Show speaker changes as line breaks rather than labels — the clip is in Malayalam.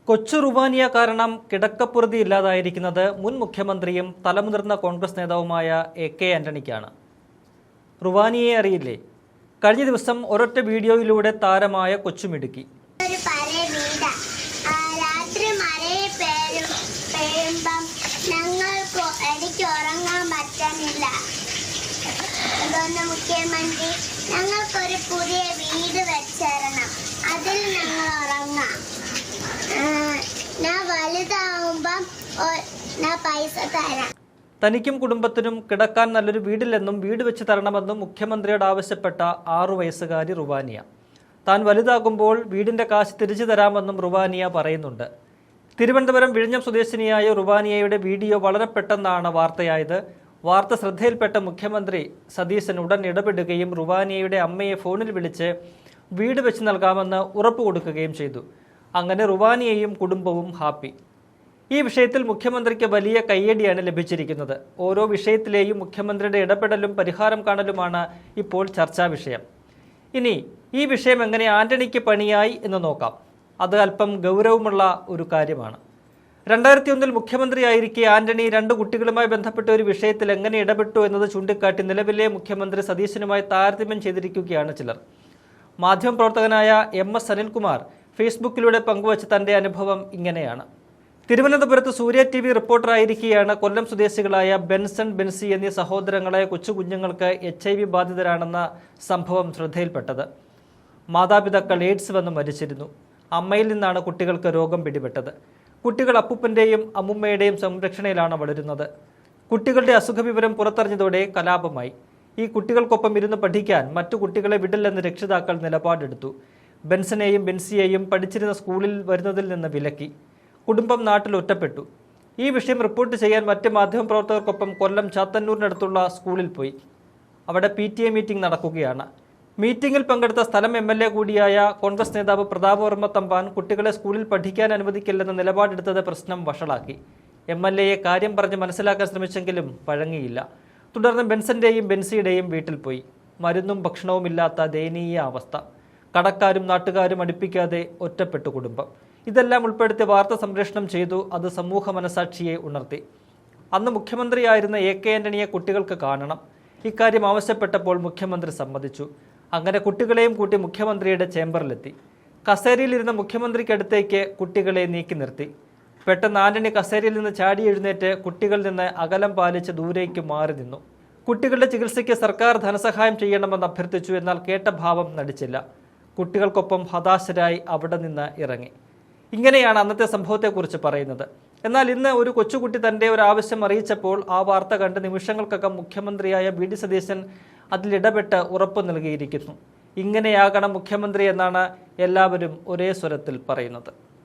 കൊച്ചു റുവാനിയ കാരണം കിടക്കപ്പുറതി ഇല്ലാതായിരിക്കുന്നത് മുൻ മുഖ്യമന്ത്രിയും തലമുതിർന്ന കോൺഗ്രസ് നേതാവുമായ എ.കെ. ആന്റണിക്കാണ്. റുവാനിയെ അറിയില്ലേ? കഴിഞ്ഞ ദിവസം ഒരൊറ്റ വീഡിയോയിലൂടെ താരമായ കൊച്ചുമിടുക്കി
മുഖ്യമന്ത്രി ഞങ്ങൾക്കൊരു പുതിയ വീട് വെച്ചേരണം, അതിൽ ഞങ്ങൾ ഉറങ്ങാം. ഞാൻ വലുതാവുമ്പം ഞാൻ പൈസ തരാം.
തനിക്കും കുടുംബത്തിനും കിടക്കാൻ നല്ലൊരു വീടില്ലെന്നും വീട് വെച്ച് തരണമെന്നും മുഖ്യമന്ത്രിയോട് ആവശ്യപ്പെട്ട 6 വയസ്സുകാരി റുവാനിയ. താൻ വലുതാകുമ്പോൾ വീടിന്റെ കാശ് തിരിച്ചു തരാമെന്നും റുവാനിയ പറയുന്നുണ്ട്. തിരുവനന്തപുരം വിഴിഞ്ഞം സ്വദേശിനിയായ റുവാനിയയുടെ വീഡിയോ വളരെ പെട്ടെന്നാണ് വാർത്തയായത്. വാർത്ത ശ്രദ്ധയിൽപ്പെട്ട മുഖ്യമന്ത്രി സതീശൻ ഉടൻ ഇടപെടുകയും റുവാനിയയുടെ അമ്മയെ ഫോണിൽ വിളിച്ച് വീട് വെച്ച് നൽകാമെന്ന് ഉറപ്പ് കൊടുക്കുകയും ചെയ്തു. അങ്ങനെ റുവാനിയയും കുടുംബവും ഹാപ്പി. ഈ വിഷയത്തിൽ മുഖ്യമന്ത്രിക്ക് വലിയ കയ്യടിയാണ് ലഭിച്ചിരിക്കുന്നത്. ഓരോ വിഷയത്തിലെയും മുഖ്യമന്ത്രിയുടെ ഇടപെടലും പരിഹാരം കാണലുമാണ് ഇപ്പോൾ ചർച്ചാ വിഷയം. ഇനി ഈ വിഷയം എങ്ങനെ ആന്റണിക്ക് പണിയായി എന്ന് നോക്കാം. അത് അല്പം ഗൗരവമുള്ള ഒരു കാര്യമാണ്. 2001 മുഖ്യമന്ത്രിയായിരിക്കെ ആന്റണി 2 കുട്ടികളുമായി ബന്ധപ്പെട്ട ഒരു വിഷയത്തിൽ എങ്ങനെ ഇടപെട്ടു എന്നത് ചൂണ്ടിക്കാട്ടി നിലവിലെ മുഖ്യമന്ത്രി സതീശനുമായി താരതമ്യം ചെയ്തിരിക്കുകയാണ് ചിലർ. മാധ്യമപ്രവർത്തകനായ MS അനിൽകുമാർ ഫേസ്ബുക്കിലൂടെ പങ്കുവച്ച തന്റെ അനുഭവം ഇങ്ങനെയാണ്. തിരുവനന്തപുരത്ത് സൂര്യ TV റിപ്പോർട്ടറായിരിക്കെയാണ് കൊല്ലം സ്വദേശികളായ ബെൻസൺ, ബെൻസി എന്നീ സഹോദരങ്ങളായ കൊച്ചുകുഞ്ഞുങ്ങൾക്ക് HIV ബാധിതരാണെന്ന സംഭവം ശ്രദ്ധയിൽപ്പെട്ടത്. മാതാപിതാക്കൾ എയ്ഡ്സ് വന്ന് മരിച്ചിരുന്നു. അമ്മയിൽ നിന്നാണ് കുട്ടികൾക്ക് രോഗം പിടിപെട്ടത്. കുട്ടികൾ അപ്പൂപ്പൻ്റെയും അമ്മുമ്മയുടെയും സംരക്ഷണയിലാണ് വളരുന്നത്. കുട്ടികളുടെ അസുഖവിവരം പുറത്തറിഞ്ഞതോടെ കലാപമായി. ഈ കുട്ടികൾക്കൊപ്പം ഇരുന്ന് പഠിക്കാൻ മറ്റു കുട്ടികളെ വിടില്ലെന്ന് രക്ഷിതാക്കൾ നിലപാടെടുത്തു. ബെൻസനെയും ബെൻസിയെയും പഠിച്ചിരുന്ന സ്കൂളിൽ വരുന്നതിൽ നിന്ന് വിലക്കി. കുടുംബം നാട്ടിൽ ഒറ്റപ്പെട്ടു. ഈ വിഷയം റിപ്പോർട്ട് ചെയ്യാൻ മറ്റ് മാധ്യമപ്രവർത്തകർക്കൊപ്പം കൊല്ലം ചാത്തന്നൂരിനടുത്തുള്ള സ്കൂളിൽ പോയി. അവിടെ PTA മീറ്റിംഗ് നടക്കുകയാണ്. മീറ്റിംഗിൽ പങ്കെടുത്ത സ്ഥലം MLA കൂടിയായ കോൺഗ്രസ് നേതാവ് പ്രതാപവർമ്മ തമ്പാൻ കുട്ടികളെ സ്കൂളിൽ പഠിക്കാൻ അനുവദിക്കില്ലെന്ന നിലപാടെടുത്തത് പ്രശ്നം വഷളാക്കി. MLAയെ കാര്യം പറഞ്ഞ് മനസ്സിലാക്കാൻ ശ്രമിച്ചെങ്കിലും വഴങ്ങിയില്ല. തുടർന്ന് ബെൻസന്റെയും ബെൻസിയുടെയും വീട്ടിൽ പോയി. മരുന്നും ഭക്ഷണവും ഇല്ലാത്ത ദയനീയ അവസ്ഥ. കടക്കാരും നാട്ടുകാരും അടുപ്പിക്കാതെ ഒറ്റപ്പെട്ടു കുടുംബം. ഇതെല്ലാം ഉൾപ്പെടുത്തി വാർത്ത സംപ്രേഷണം ചെയ്തു. അത് സമൂഹ മനസാക്ഷിയെ ഉണർത്തി. അന്ന് മുഖ്യമന്ത്രിയായിരുന്ന A.K. ആന്റണിയെ കുട്ടികൾക്ക് കാണണം. ഇക്കാര്യം ആവശ്യപ്പെട്ടപ്പോൾ മുഖ്യമന്ത്രി സമ്മതിച്ചു. അങ്ങനെ കുട്ടികളെയും കൂട്ടി മുഖ്യമന്ത്രിയുടെ ചേംബറിലെത്തി. കസേരയിലിരുന്ന മുഖ്യമന്ത്രിക്കടുത്തേക്ക് കുട്ടികളെ നീക്കി നിർത്തി. പെട്ടെന്ന് ആന്റണി കസേരയിൽ നിന്ന് ചാടി എഴുന്നേറ്റ് കുട്ടികളിൽ നിന്ന് അകലം പാലിച്ച് ദൂരേക്ക് മാറി നിന്നു. കുട്ടികളുടെ ചികിത്സയ്ക്ക് സർക്കാർ ധനസഹായം ചെയ്യണമെന്ന് അഭ്യർത്ഥിച്ചു. എന്നാൽ കേട്ട ഭാവം നടിച്ചില്ല. കുട്ടികൾക്കൊപ്പം ഹതാശരായി അവിടെ നിന്ന് ഇറങ്ങി. ഇങ്ങനെയാണ് അന്നത്തെ സംഭവത്തെക്കുറിച്ച് പറയുന്നത്. എന്നാൽ ഇന്ന് ഒരു കൊച്ചുകുട്ടി തൻ്റെ ഒരു ആവശ്യം അറിയിച്ചപ്പോൾ ആ വാർത്ത കണ്ട് നിമിഷങ്ങൾക്കകം മുഖ്യമന്ത്രിയായ VD സതീശൻ അതിലിടപെട്ട് ഉറപ്പ് നൽകിയിരിക്കുന്നു. ഇങ്ങനെയാകണം മുഖ്യമന്ത്രി എന്നാണ് എല്ലാവരും ഒരേ സ്വരത്തിൽ പറയുന്നത്.